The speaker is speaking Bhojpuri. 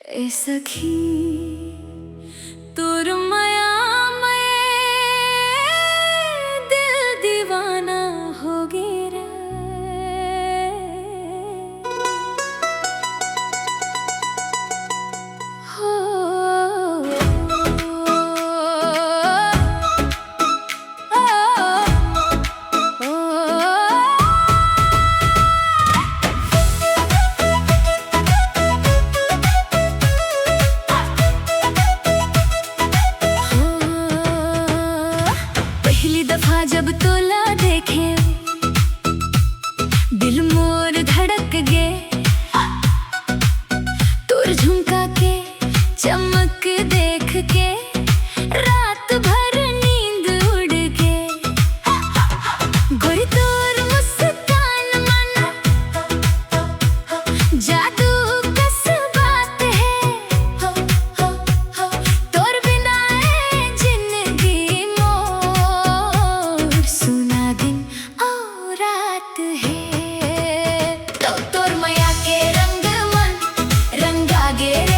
ए सखी तोर माया में दिल दीवाना हो गे रे। हो पहली दफा जब तोला देखे दिल मोर धड़क गे। तोर झुमका के चमक देख के रात भर नींद उड़ गे। गोरी तोर मुस्कान मन जादू कस बात है। तोर बिना ए जिंदगी मोर सुना दिन और रात है। तो तोर माया के रंग मन रंगा गे रे।